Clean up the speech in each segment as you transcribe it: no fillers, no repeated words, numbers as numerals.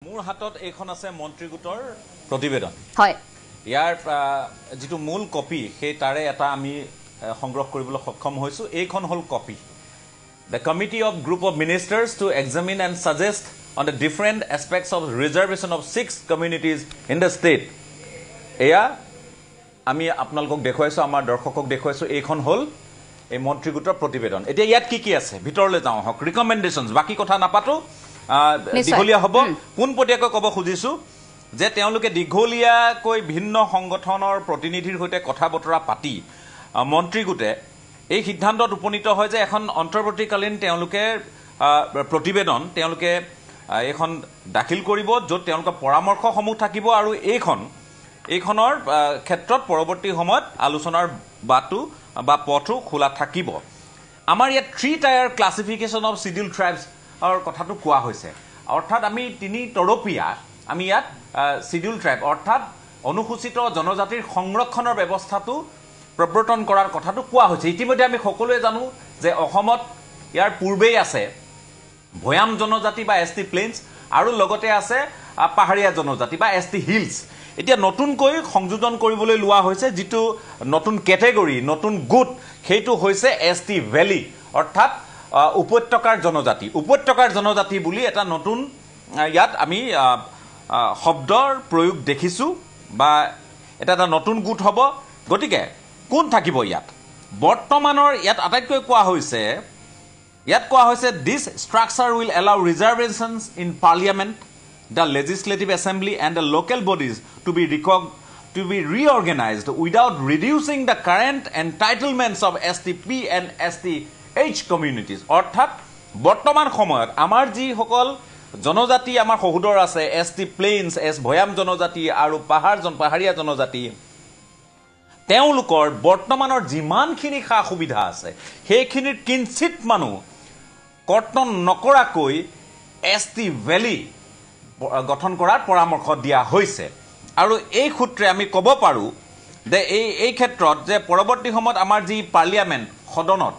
মোৰ হাতত এইখন আছে মন্ত্ৰী গোটৰ প্ৰতিবেদন হয় ইয়াৰ যেটো মূল কপি সেই তাৰে এটা আমি সংগ্ৰহ কৰিবলৈ সক্ষম হৈছো এইখন হল copy The Committee of Group of Ministers to examine and suggest on the different aspects of reservation of 6 communities in the state এয়া আমি আপোনালোকক দেখুৱাইছো আমাৰ দৰ্শকক দেখুৱাইছো এইখন হল এই মন্ত্ৰী গোটৰ প্ৰতিবেদন এতিয়া ইয়াত কি আছে ভিতৰলৈ যাও হক ৰিকমেন্ডেশনস বাকি কথা নাপাতো দিঘলিয়া হ'ব পুনপটিয়াকৈ কব খুজিছো যে তেওঁলোকে দিঘলিয়াকৈ ভিন্ন সংগঠনৰ প্ৰতিনিধিৰ হৈতে কথা বতৰা পাতি মন্ত্ৰী গোটে এই সিদ্ধান্তত উপনীত হয় যে এখন অন্তৰ্বৰ্তীকালীন তেওঁলোকে প্ৰতিবেদন তেওঁলোকে এখন দাখিল কৰিব যত তেওঁলোকৰ পৰামৰ্শসমূহ থাকিব আৰু এইখনৰ ক্ষেত্ৰত পৰৱৰ্তী সময়ত আলোচনাৰ বাটু বা পথু খোলা থাকিব আমাৰ ইয়াত 3 টায়াৰ ক্লাসিফিকেশন অফ শিডিউল ট্ৰাইবস और কথাটো কোৱা হৈছে অৰ্থাৎ আমি তিনি তৰপীয়া আমি ইয়াত শিডিউল ট্ৰাইব অৰ্থাৎ অনুসূচিত জনজাতিৰ সংৰক্ষণৰ ব্যৱস্থাটো প্ৰৱৰ্তন কৰাৰ কথাটো কোৱা হৈছে ইতিমধ্যে আমি সকলোৱে জানো যে অসমত ইয়াৰ পূৰ্বেই আছে ভয়াম জনজাতি বা এসটি প্লেইনছ আৰু লগতে আছে পাহাৰীয়া জনজাতি বা এসটি হিলছ এতিয়া নতুনকৈ সংযোজন কৰিবলৈ লোৱা হৈছে যেটো নতুন ক্যাটেগৰী নতুন গুট সেইটো হৈছে এসটি ভ্যালি অৰ্থাৎ উপত্যকাৰ জনজাতি বুলি এটা নতুন ইয়াত আমি শব্দৰ প্ৰয়োগ দেখিছো বা এটা নতুন গুট হ'ব গটিকে কোন থাকিব ইয়াত বৰ্তমানৰ ইয়াত আটাইতকৈ কোৱা হৈছে this structure will allow reservations in parliament the legislative assembly and the local bodies to be reorganized without reducing the current entitlements of STP and STH communities অৰ্থাৎ বৰ্তমান সময়ত আমাৰ যি সকল জনজাতি আমাৰ সহুদৰ আছে এসটি প্লেইনছ এস ভয়াম জনজাতি আৰু পাহাৰীয়া জনজাতি তেওঁলোকৰ বৰ্তমানৰ যিমানখিনি খা সুবিধা আছে সেইখিনিৰ কিঞ্চিত মানুহ কৰ্তন নকৰাকৈ এসটি ভ্যালি গঠন কৰাৰ পৰামৰ্শ দিয়া হৈছে আৰু এই সূত্ৰে আমি ক'ব পাৰো যে এই ক্ষেত্ৰত যে পৰৱৰ্তী সময়ত আমাৰ যি পাৰ্লিয়ামেন্ট সদনত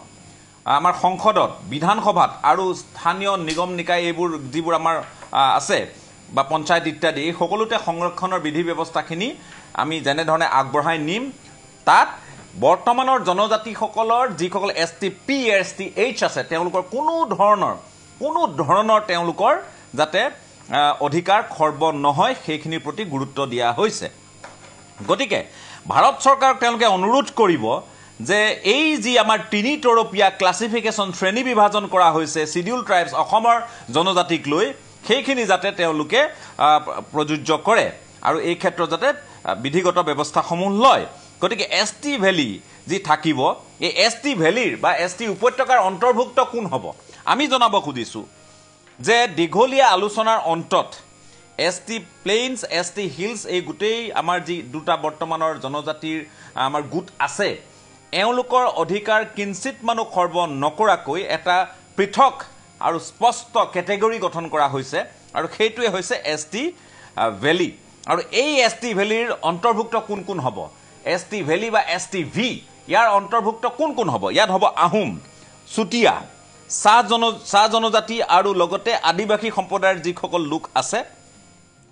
আমাৰ সংসদত বিধানসভাত আৰু স্থানীয় নিগম নিকায় এইবোৰ যিবোৰ আমাৰ আছে বা পঞ্চায়ত ইত্যাদি এই সকলোতে সংৰক্ষণৰ বিধি ব্যৱস্থাখিনি আমি যেনে ধৰণে আগবঢ়াই নিম তাত বৰ্তমানৰ জনজাতি সকলৰ যিসকল এসটিপি এসটিএইচ আছে তেওঁলোকৰ কোনো ধৰণৰ তেওঁলোকৰ যাতে অধিকাৰ খৰ্ব নহয় সেইখিনিৰ প্ৰতি গুৰুত্ব দিয়া হৈছে গতিকে ভাৰত চৰকাৰক তেওঁলোকে অনুৰোধ কৰিব যে এই যি আমাৰ তিনি তৰপীয়া ক্লাসিফিকেশন শ্ৰেণী বিভাজন কৰা হৈছে শিডিউল ট্ৰাইবস অসমৰ জনজাতিক লৈ সেইখিনি যাতে তেওঁলোকে প্ৰযোজ্য কৰে আৰু এই ক্ষেত্ৰত যাতে বিধিগত ব্যৱস্থাসমূহ লয় গতিকে এসটি ভ্যালি যি থাকিব এই এসটি ভ্যালিৰ বা এসটি উপত্যকাৰ অন্তৰ্ভুক্ত কোন হ'ব আমি জনাব খুজিছো যে দিঘলিয়া আলোচনাৰ অন্তত এসটি প্লেইনছ এসটি হিলছ এই গুটেই আমাৰ যি দুটা বৰ্তমানৰ জনজাতিৰ আমাৰ গুট আছে এওঁলোকৰ অধিকাৰ কিঞ্চিত মানুহ খৰ্ব নকৰাকৈ এটা পৃথক আৰু স্পষ্ট ক্যাটেগৰী গঠন কৰা হৈছে আৰু সেইটোৱে হৈছে এসটি ভ্যালি আৰু এই এসটি ভ্যালিৰ অন্তৰ্ভুক্ত কোন হ'ব এসটি ভ্যালি বা এসটি ভি ইয়াৰ অন্তৰ্ভুক্ত কোন হ'ব ইয়াত হ'ব আহোম চুটিয়া চাহ জনজাতি আৰু লগতে আদিবাসী সম্প্ৰদায়ৰ যিসকল লোক আছে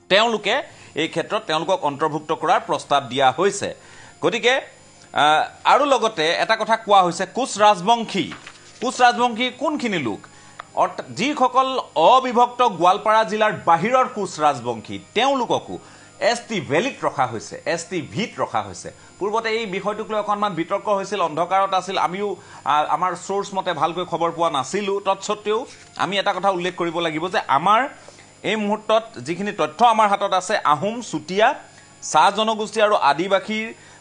তেওঁলোকে এই ক্ষেত্ৰত তেওঁলোকক অন্তৰ্ভুক্ত কৰাৰ প্ৰস্তাৱ দিয়া হৈছে গতিকে আৰু লগতে এটা কথা কোৱা হৈছে কুছ ৰাজবংশী কোনখিনি লোক যিসকল অবিভক্ত গোৱালপাৰা জিলাৰ বাহিৰৰ কুছ ৰাজবংশী তেওঁলোককো এসটি ভ্যালিত ৰখা হৈছে এসটি ভিত ৰখা হৈছে পূৰ্বতে এই বিষয়টোক লৈ অকণমান বিতৰ্ক হৈছিল অন্ধকাৰত আছিল আমিও আমাৰ সোৰ্স মতে ভালকৈ খবৰ পোৱা নাছিলো তৎসত্ত্বেও আমি এটা কথা উল্লেখ কৰিব লাগিব যে আমাৰ এই মুহূৰ্তত যিখিনি তথ্য আমাৰ হাতত আছে আহোম চুটিয়া চাহ জনগোষ্ঠী আৰু আদিবাসী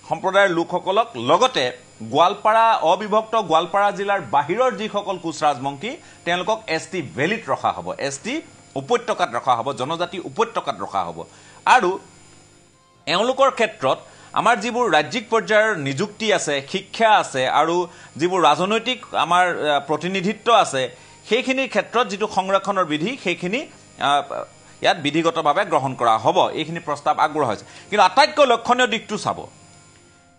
সম্প্ৰদায়ৰ লোকসকলক লগতে গোৱালপাৰা অবিভক্ত গোৱালপাৰা জিলাৰ বাহিৰৰ যিসকল কুছ ৰাজবংশী তেওঁলোকক এসটি ভ্যালিত ৰখা হ'ব এসটি উপত্যকাত ৰখা হ'ব জনজাতি উপত্যকাত ৰখা হ'ব আৰু এওঁলোকৰ ক্ষেত্ৰত আমাৰ যিবোৰ ৰাজ্যিক পৰ্যায়ৰ নিযুক্তি আছে শিক্ষা আছে আৰু যিবোৰ ৰাজনৈতিক আমাৰ প্ৰতিনিধিত্ব আছে সেইখিনিৰ ক্ষেত্ৰত যেটো সংৰক্ষণৰ বিধি সেইখিনি ইয়াত বিধিগতভাৱে গ্ৰহণ কৰা হ'ব এইখিনি প্ৰস্তাৱ আগবঢ়োৱা হৈছে কিন্তু আটাইতকৈ লক্ষণীয় দিকটো চাব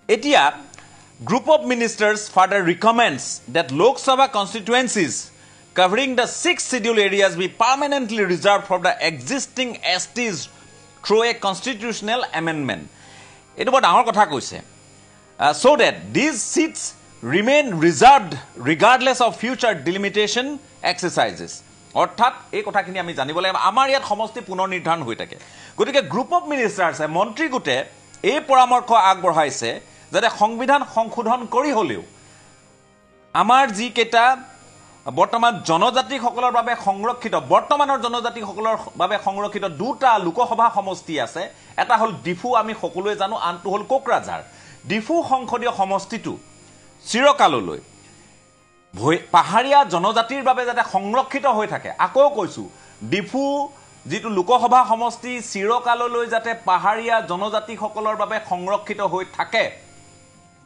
এতিয়া Group of Ministers further recommends that Lok Sabha constituencies covering the 6 scheduled areas be permanently reserved for the existing STs through a constitutional amendment. Etu bar dangor kotha koise. So that these seats remain reserved regardless of future delimitation exercises. অর্থাৎ এই কথাখিনি আমি জানিব লাগিব আমাৰ ইয়াত সমষ্টি পুনৰ নিৰ্ধাৰণ হৈ থাকে গতিকে গ্ৰুপ অফ মিনিষ্টাৰ্ছে মন্ত্ৰী গোটে এই পৰামৰ্শ আগবঢ়াইছে যাতে সংবিধান সংশোধন কৰি হলেও আমাৰ যি কেটা বৰ্তমান জনজাতিসকলৰ বাবে সংৰক্ষিত বৰ্তমানৰ জনজাতিসকলৰ বাবে সংৰক্ষিত দুটা লোকসভা সমষ্টি আছে এটা হল ডিফু আমি সকলোৱে জানো আনটো হল কোকৰাঝাৰ ডিফু সংসদীয় সমষ্টিটো চিৰকাললৈ পাহাৰীয়া জনজাতিৰ বাবে যাতে সংৰক্ষিত হৈ থাকে আকৌ কৈছো ডিফু যেটো লোকসভা সমষ্টি চিৰকাললৈ যাতে পাহাৰীয়া জনজাতিসকলৰ বাবে সংৰক্ষিত হৈ থাকে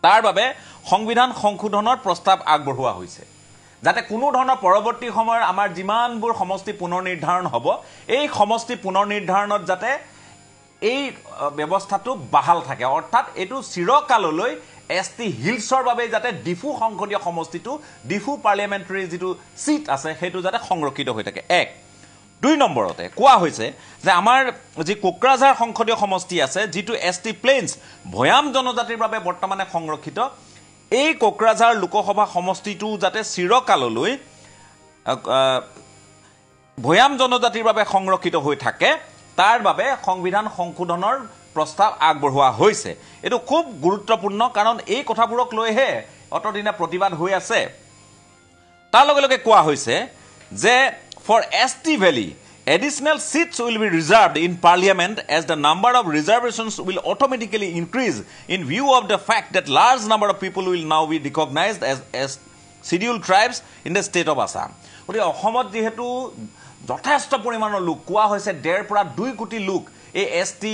তাৰ বাবে সংবিধান সংশোধনৰ প্ৰস্তাৱ আগবঢ়োৱা হৈছে যাতে কোনো ধৰণৰ পৰৱৰ্তী সময়ৰ আমাৰ যিমানবোৰ সমষ্টি পুনৰ নিৰ্ধাৰণ হ'ব এই সমষ্টি পুনৰ নিৰ্ধাৰণত যাতে এই ব্যৱস্থাটো বাহাল থাকে অৰ্থাৎ এটো চিৰকাললৈ এসটি হিলছৰ বাবে যাতে ডিফু সংসদীয় সমষ্টিটো ডিফু পাৰ্লিয়ামেণ্টাৰী যেটো সিট আছে হেতু যাতে সংৰক্ষিত হৈ থাকে এক দুই নম্বৰতে কোৱা হৈছে যে আমাৰ যি কোকৰাঝাৰ সংসদীয় সমষ্টি আছে যেটো এসটি প্লেইনছ ভয়াম জনজাতিৰ বাবে বৰ্তমানে সংৰক্ষিত এই কোকৰাঝাৰ লোকসভা সমষ্টিটো যাতে চিৰকাললৈ ভয়াম জনজাতিৰ বাবে সংৰক্ষিত হৈ থাকে তাৰ বাবে সংবিধান সংশোধনৰ প্ৰস্তাৱ আগবঢ়োৱা হৈছে এটো খুব গুৰুত্বপূৰ্ণ কাৰণ এই কথাবোৰক লৈহে অতদিনা প্ৰতিবাদ হৈ আছে তাৰ লগে লগে কোৱা হৈছে যে for ST Valley additional seats will be reserved in parliament as the number of reservations will automatically increase in view of the fact that large number of people will now be recognized as scheduled tribes in the state of Assam ওলি অসমত যেহেতু যথেষ্ট পৰিমাণৰ লোক কোৱা হৈছে 1.5 পৰা 2 কোটি লোক এই এসটি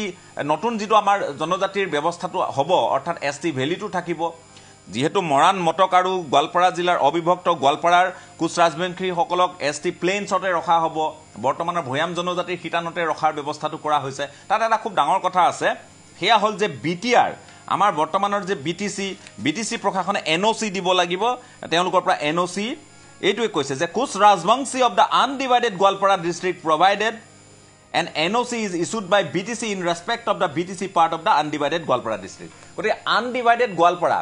নতুন যেটো আমাৰ জনজাতিৰ ব্যৱস্থাটো হ'ব অৰ্থাৎ এসটি ভ্যালিটো থাকিব যেহেতু মৰাণ মটক আৰু গোৱালপাৰা জিলাৰ অবিভক্ত গোৱালপাৰাৰ কুচ ৰাজবংশী সকলক এসটি প্লেইনছতে ৰখা হ'ব বৰ্তমানৰ ভয়াম জনজাতিৰ হিতানতে ৰখাৰ ব্যৱস্থাটো কৰা হৈছে তাত এটা খুব ডাঙৰ কথা আছে হেয়া হল যে বিটিআৰ আমাৰ বৰ্তমানৰ যে বিটিসি প্ৰশাসনে এনওসি দিব লাগিব তেওঁলোকৰ পৰা এনওসি এইটোৱে কৈছে যে কুচ Rajbongshi of the undivided Goalpara district provided an NOC is issued by BTC in respect of the BTC part of the undivided Gwalpara district. Gotike undivided Gwalpara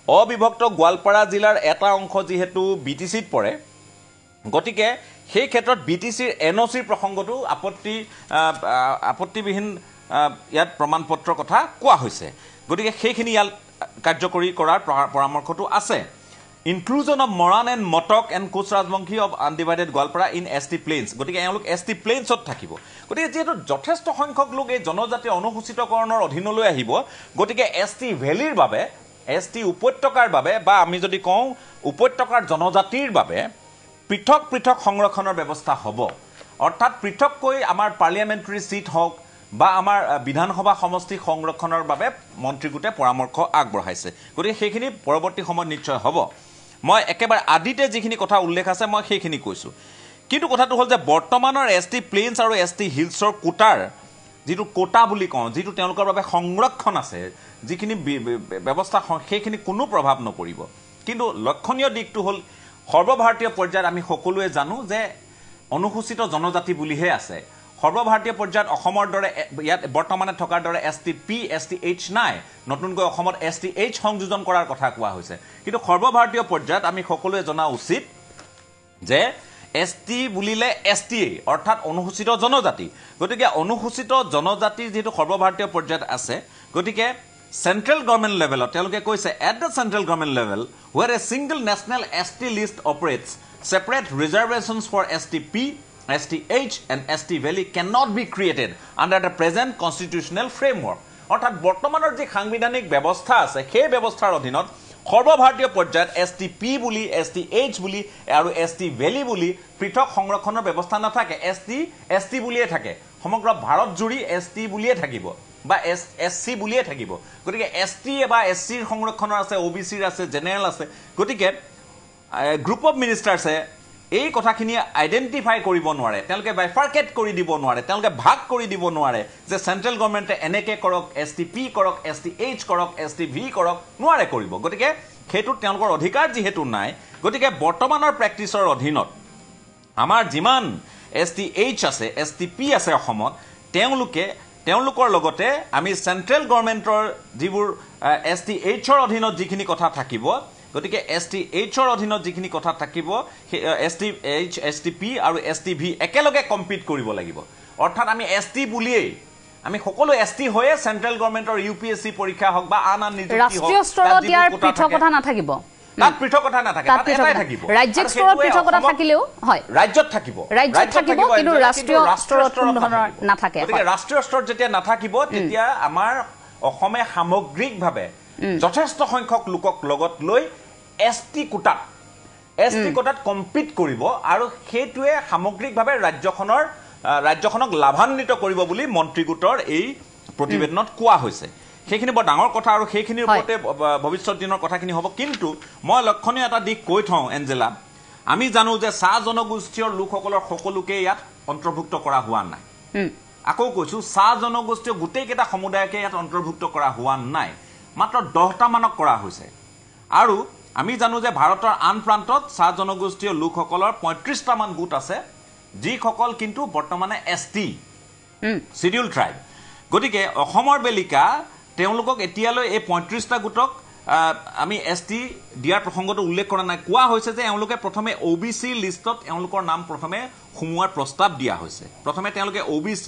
অবিভক্ত গোৱালপাৰা জিলাৰ এটা অংশ যেহেতু বিটিসিত পৰে গতিকে সেই ক্ষেত্ৰত বিটিসিৰ এনওসিৰ প্ৰসংগটো আপত্তিবিহীন ইয়াত প্ৰমাণপত্ৰ কথা কোৱা হৈছে গতিকে সেইখিনি ইয়াত কাৰ্যকৰী কৰাৰ পৰামৰ্শটো আছে inclusion of Moran and Motok and Kuch Rajbangshi of undivided Gwalpara in ST Plains. গতিকে এওঁলোক ST Plains ত থাকিব গতিকে যেহেতু যথেষ্ট সংখ্যক লোক এই জনজাতি অনুসূচিতকৰণৰ অধীনলৈ আহিব গতিকে ST ভ্যালিৰ বাবে ST উপত্যকাৰ বাবে বা আমি যদি কওঁ উপত্যকাৰ জনজাতিৰ বাবে পৃথক পৃথক সংৰক্ষণৰ ব্যৱস্থা হ'ব অৰ্থাৎ পৃথককৈ আমাৰ পাৰ্লিয়ামেণ্টাৰী সিট হওক বা আমাৰ বিধানসভা সমষ্টি সংৰক্ষণৰ বাবে মন্ত্ৰীগোটে পৰামৰ্শ আগবঢ়াইছে গতিকে সেইখিনি পৰৱৰ্তী সময়ত নিশ্চয় হ'ব মই একেবাৰে আদিতে যিখিনি কথা উল্লেখ আছে মই সেইখিনি কৈছো কিন্তু কথাটো হল যে বৰ্তমানৰ এসটি প্লেইনছ আৰু এসটি হিলছৰ কোটাৰ যেটো কোটা বুলি কওঁ যেটো তেওঁলোকৰ বাবে সংৰক্ষণ আছে যিখিনি ব্যৱস্থা সেইখিনি কোনো প্ৰভাৱ নপৰিব কিন্তু লক্ষণীয় দিকটো হল সৰ্বভাৰতীয় পৰ্যায়ত আমি সকলোৱে জানো যে অনুসূচিত জনজাতি বুলিহে আছে সৰ্বভাৰতীয় পৰ্যায়ত অসমৰ দৰে ইয়াত বৰ্তমানে থকাৰ দৰে এসটিপি এসটিএইচ নাই নতুনকৈ অসমত এসটিএইচ সংযোজন কৰাৰ কথা কোৱা হৈছে কিন্তু সৰ্বভাৰতীয় পৰ্যায়ত আমি সকলোৱে জনা উচিত যে এসটি বুলিলে এসটিএ অৰ্থাৎ অনুসূচিত জনজাতি গতিকে অনুসূচিত জনজাতিৰ যেটো সৰ্বভাৰতীয় পৰ্যায়ত আছে গতিকে Central government level, at the central government level, where a single national ST list operates, separate reservations for STP, STH, and ST Valley cannot be created under the present constitutional framework. অর্থাৎ বৰ্তমানৰ যে সাংবিধানিক ব্যৱস্থা আছে সেই ব্যৱস্থাৰ অধীনত সৰ্বভাৰতীয় পৰ্যায়ত STP বুলি STH বুলি আৰু ST Valley বুলি পৃথক সংৰক্ষণৰ ব্যৱস্থা নাথাকে ST বুলিয়ে থাকে সমগ্ৰ ভাৰত জুৰি ST বুলিয়ে থাকিব বা SC বুলিয়ে থাকিব গতিকে ST বা SC ৰ সংৰক্ষণৰ আছে OBC ৰ আছে জেনাৰেল আছে গতিকে গ্ৰুপ অফ মিনিষ্টাৰ্ছে এই কথাখিনি আইডেন্টিফাই কৰিব নোৱাৰে তেওঁলোকে বাইফাৰ্কেট কৰি দিব নোৱাৰে তেওঁলোকে ভাগ কৰি দিব নোৱাৰে যে সেন্ট্ৰেল গভৰ্ণমেণ্টে এনেকে কৰক STP কৰক STH কৰক STV কৰক নোৱাৰে কৰিব গতিকে হেতু তেওঁলোকৰ অধিকাৰ যেহেতু নাই গতিকে বৰ্তমানৰ প্ৰেক্টিছৰ অধীনত আমাৰ যিমান STH আছে STP আছে অসমত তেওঁলোকৰ লগতে আমি চেন্ট্ৰেল গভৰ্ণমেণ্টৰ যিবোৰ STHৰ অধীনত যিখিনি কথা থাকিব গতিকে STHৰ অধীনত যিখিনি কথা থাকিব STH STP আৰু STV একেলগে কম্পিট কৰিব লাগিব অৰ্থাৎ আমি ST বুলিয়েই আমি সকলো ST হয়ে চেন্ট্ৰেল গভৰ্ণমেণ্টৰ UPSC পৰীক্ষা হওক বা আন নিযুক্তি হওক ৰাষ্ট্ৰীয় স্তৰত ইয়াৰ পৃথকতা নাথাকিব তাত পৃথকতা নাথাকে তাত এটাই থাকিব ৰাজ্যিক স্তৰত পৃথকতা থাকিলেও হয় ৰাজ্যত থাকিব কিন্তু ৰাষ্ট্ৰীয় স্তৰত কোনো ধৰণৰ নাথাকে গতিকে ৰাষ্ট্ৰীয় স্তৰত যেতিয়া নাথাকিব তেতিয়া আমাৰ অসমে সামগ্ৰিকভাৱে যথেষ্ট সংখ্যক লোকক লগত লৈ ST কোটাত কম্পিট কৰিব আৰু সেইটোৱে সামগ্ৰিকভাৱে ৰাজ্যখনক লাভান্বিত কৰিব বুলি মন্ত্ৰীগোটৰ এই প্ৰতিবেদনত কোৱা হৈছে সেইখিনি বৰ ডাঙৰ কথা আৰু সেইখিনিৰ ওপৰতে ভৱিষ্যত দিনৰ কথাখিনি হ'ব কিন্তু মই লক্ষণীয় এটা দিশ কৈ থওঁ এঞ্জেলা আমি জানো যে চাহ জনগোষ্ঠীৰ লোকসকলৰ সকলোকে ইয়াত অন্তৰ্ভুক্ত কৰা হোৱা নাই আকৌ কৈছো চাহ জনগোষ্ঠীৰ গোটেইকেইটা সমুদায়কে ইয়াত অন্তৰ্ভুক্ত কৰা হোৱা নাই মাত্ৰ 10টা মানক কৰা হৈছে আৰু আমি জানো যে ভাৰতৰ আন প্ৰান্তত চাহ জনগোষ্ঠীৰ লোকসকলৰ 35টা মান গোট আছে যিসকল কিন্তু বৰ্তমানে ST শিডিউল ট্ৰাইব গতিকে অসমৰ বেলিকা তেওঁলোকক এতিয়ালৈ এই 35টা গোটক আমি ST দিয়াৰ প্ৰসংগটো উল্লেখ কৰা নাই কোৱা হৈছে যে এওঁলোকে প্ৰথমে OBC লিষ্টত এওঁলোকৰ নাম প্ৰথমে সোমোৱাৰ প্ৰস্তাৱ দিয়া হৈছে প্ৰথমে তেওঁলোকে OBC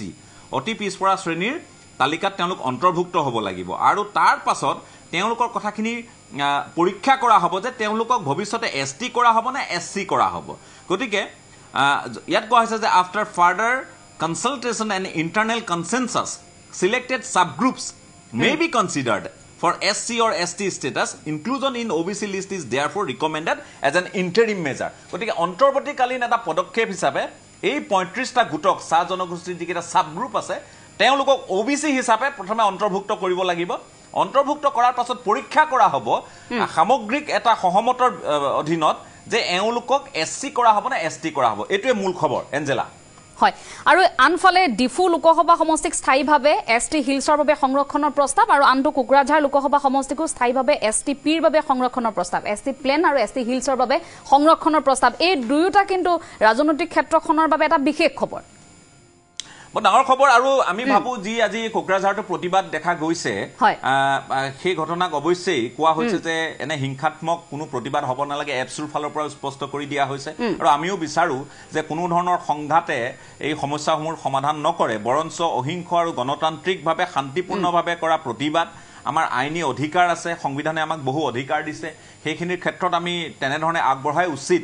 অতি পিছপৰা শ্ৰেণীৰ তালিকাত তেওঁলোক অন্তৰ্ভুক্ত হ'ব লাগিব আৰু তাৰ পাছত তেওঁলোকৰ কথাখিনি পৰীক্ষা কৰা হ'ব যে তেওঁলোকক ভৱিষ্যতে ST কৰা হ'ব নে SC কৰা হ'ব গতিকে ইয়াত কোৱা হৈছে যে after further consultation and internal consensus selected subgroups may be considered for SC or ST status. Inclusion in OBC list is therefore recommended as an interim measure. গতিকে অন্তৰ্বৰ্তীকালীন এটা পদক্ষেপ হিচাপে এই 35টা গোটক চাহ জনগোষ্ঠীৰ যিকেইটা সাবগ্ৰুপ আছে তেওঁলোকক OBC হিচাপে প্ৰথমে অন্তৰ্ভুক্ত কৰিব লাগিব অন্তৰ্ভুক্ত কৰাৰ পাছত পৰীক্ষা কৰা হ'ব সামগ্ৰিক এটা সহমতৰ অধীনত যে এওঁলোকক SC কৰা হ'ব নে ST কৰা হ'ব এটোৱে মূল খবৰ এঞ্জেলা হয় আৰু আনফালে ডিফু লোকসভা সমষ্টিক স্থায়ীভাৱে ST হিলছৰ বাবে সংৰক্ষণৰ প্ৰস্তাৱ আৰু আনটো কুকুৰাঝাৰ লোকসভা সমষ্টিকো স্থায়ীভাৱে STPৰ বাবে সংৰক্ষণৰ প্ৰস্তাৱ ST প্লেন আৰু ST হিলছৰ বাবে সংৰক্ষণৰ প্ৰস্তাৱ এই দুয়োটা কিন্তু ৰাজনৈতিক ক্ষেত্ৰখনৰ বাবে এটা বিশেষ খবৰ বৰ ডাঙৰ খবৰ আৰু আমি ভাবো যি আজি কোকৰাঝাৰটো প্ৰতিবাদ দেখা গৈছে সেই ঘটনাক অৱশ্যেই কোৱা হৈছে যে এনে হিংসাত্মক কোনো প্ৰতিবাদ হ'ব নালাগে এপছুৰ ফালৰ পৰা স্পষ্ট কৰি দিয়া হৈছে আৰু আমিও বিচাৰো যে কোনো ধৰণৰ সংঘাতে এই সমস্যাসমূহৰ সমাধান নকৰে বৰঞ্চ অহিংস আৰু গণতান্ত্ৰিকভাৱে শান্তিপূৰ্ণভাৱে কৰা প্ৰতিবাদ আমাৰ আইনী অধিকাৰ আছে সংবিধানে আমাক বহু অধিকাৰ দিছে সেইখিনিৰ ক্ষেত্ৰত আমি তেনেধৰণে আগবঢ়াই উচিত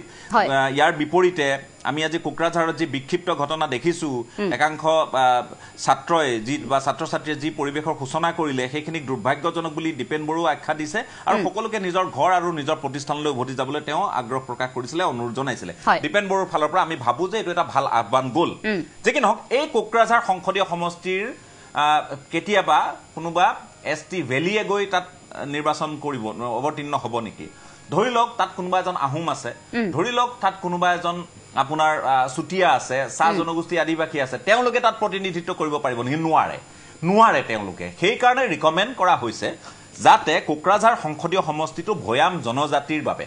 ইয়াৰ বিপৰীতে আমি আজি কোকৰাঝাৰত যি বিক্ষিপ্ত ঘটনা দেখিছো একাংশ ছাত্ৰই যি বা ছাত্ৰ-ছাত্ৰীয়ে যি পৰিবেশৰ সূচনা কৰিলে সেইখিনি দুৰ্ভাগ্যজনক বুলি দীপেন বড়ুৱা আখ্যা দিছে আৰু সকলোকে নিজৰ ঘৰ আৰু নিজৰ প্ৰতিষ্ঠানলৈ উভতি যাবলৈ তেওঁ আগ্ৰহ প্ৰকাশ কৰিছিলে অনুৰোধ জনাইছিলে দীপেন বড়ুৰ ফালৰ পৰা আমি ভাবো যে এইটো এটা ভাল আহ্বান গ'ল যে কি নহওক এই কোকৰাঝাৰ সংসদীয় সমষ্টিৰ কেতিয়াবা কোনোবা ST ভেলিয়ে গৈ তাত নিৰ্বাচন কৰিব অৱতীৰ্ণ হ'ব নেকি ধৰি লওক তাত কোনোবা এজন আহোম আছে ধৰি লওক তাত কোনোবা এজন আপোনাৰ সুটিয়া আছে চাহ জনগোষ্ঠী আদিবাসী আছে তেওঁলোকে তাত প্ৰতিনিধিত্ব কৰিব পাৰিব নেকি নোৱাৰে তেওঁলোকে সেই কাৰণে ৰিকমেণ্ড কৰা হৈছে যাতে কোকৰাঝাৰ সংসদীয় সমষ্টিটো ভয়াম জনজাতিৰ বাবে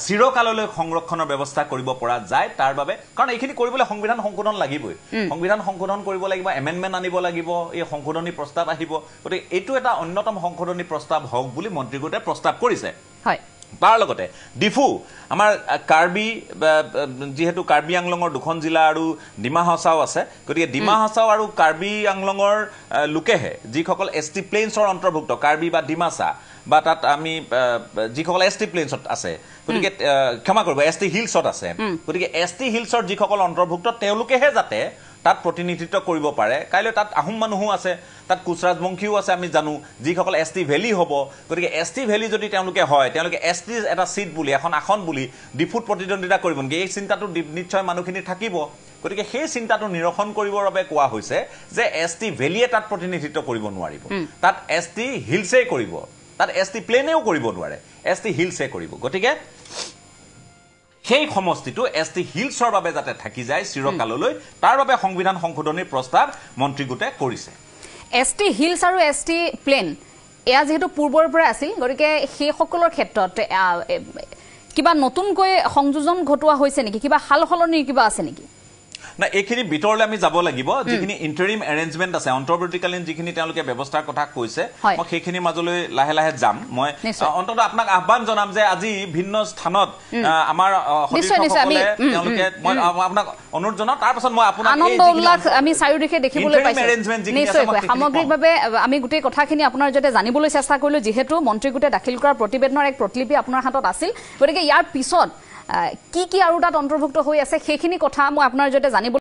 চিৰকাললৈ সংৰক্ষণৰ ব্যৱস্থা কৰিব পৰা যায় তাৰ বাবে কাৰণ এইখিনি কৰিবলৈ সংবিধান সংশোধন লাগিবই সংবিধান সংশোধন কৰিব লাগিব এমেণ্ডমেণ্ট আনিব লাগিব এই সংশোধনী প্ৰস্তাৱ আহিব গতিকে এইটো এটা অন্যতম সংশোধনী প্ৰস্তাৱ হওক বুলি মন্ত্ৰীগোটে প্ৰস্তাৱ কৰিছে তাৰ লগতে ডিফু আমাৰ কাৰ্বি যেহেতু কাৰ্বি আংলঙৰ দুখন জিলা আৰু ডিমা হাছাও আছে গতিকে ডিমা হাছাও আৰু কাৰ্বি আংলঙৰ লোকেহে যিসকল ST প্লেইনছৰ অন্তৰ্ভুক্ত কাৰ্বি বা ডিমাছা বা তাত আমি যিসকল ST প্লেইনছত আছে গতিকে ক্ষমা কৰিব ST হিলছত আছে গতিকে ST হিলছৰ যিসকল অন্তৰ্ভুক্ত তেওঁলোকেহে যাতে তাত প্ৰতিনিধিত্ব কৰিব পাৰে কাইলৈ তাত আহোম মানুহো আছে তাত কুচৰাজবংশীও আছে আমি জানো যিসকল ST ভেলি হ'ব গতিকে ST ভেলি যদি তেওঁলোকে হয় তেওঁলোকে ST এটা সিট বুলি এখন আসন বুলি ডিফুত প্ৰতিদ্বন্দ্বিতা কৰিব নেকি এই চিন্তাটো নিশ্চয় মানুহখিনি থাকিব গতিকে সেই চিন্তাটো নিৰসন কৰিবৰ বাবে কোৱা হৈছে যে ST ভেলিয়ে তাত প্ৰতিনিধিত্ব কৰিব নোৱাৰিব তাত ST হিলছে কৰিব তাত ST প্লেনেও কৰিব নোৱাৰে ST হিলছে কৰিব গতিকে সেই সমষ্টিটো ST হিলছৰ বাবে যাতে থাকি যায় চিৰকাললৈ তাৰ বাবে সংবিধান সংশোধনীৰ প্ৰস্তাৱ মন্ত্ৰীগোটে কৰিছে ST হিলছ আৰু ST প্লেন এয়া যেহেতু পূৰ্বৰ পৰা আছিল গতিকে সেই সকলৰ ক্ষেত্ৰত কিবা নতুনকৈ সংযোজন ঘটোৱা হৈছে নেকি কিবা হালহলনিৰ কিবা আছে নেকি না এইখিনি ভিতৰলৈ আমি যাব লাগিব যিখিনি ইন্টাৰিম এৰেঞ্জমেন্ট আছে অন্তৰ্বৰ্তীকালীন যিখিনি তেওঁলোকে ব্যৱস্থাৰ কথা কৈছে মই সেইখিনি মাজলৈ লাহে লাহে যাম মই অন্তত আপোনাক আহ্বান জনাম যে আজি ভিন্ন স্থানত আমাৰ সতীৰ্থসকলে তেওঁলোকে মই আপোনাক অনুৰোধ জনাম তাৰ পাছত মই আপোনাক আনন্দ উল্লাস আমি চাৰিওদিশে দেখিবলৈ পাইছো নিশ্চয়কৈ সামগ্ৰিকভাৱে আমি গোটেই কথাখিনি আপোনাৰ জতে জানিবলৈ চেষ্টা কৰিলো যিহেতু মন্ত্ৰী গোটে দাখিল কৰা প্ৰতিবেদনৰ এক প্ৰতিলিপি আপোনাৰ হাতত আছিল গতিকে ইয়াৰ পিছত কি আৰু তাত অন্তৰ্ভুক্ত হৈ আছে সেইখিনি কথা মই আপোনাৰ জতে জানিব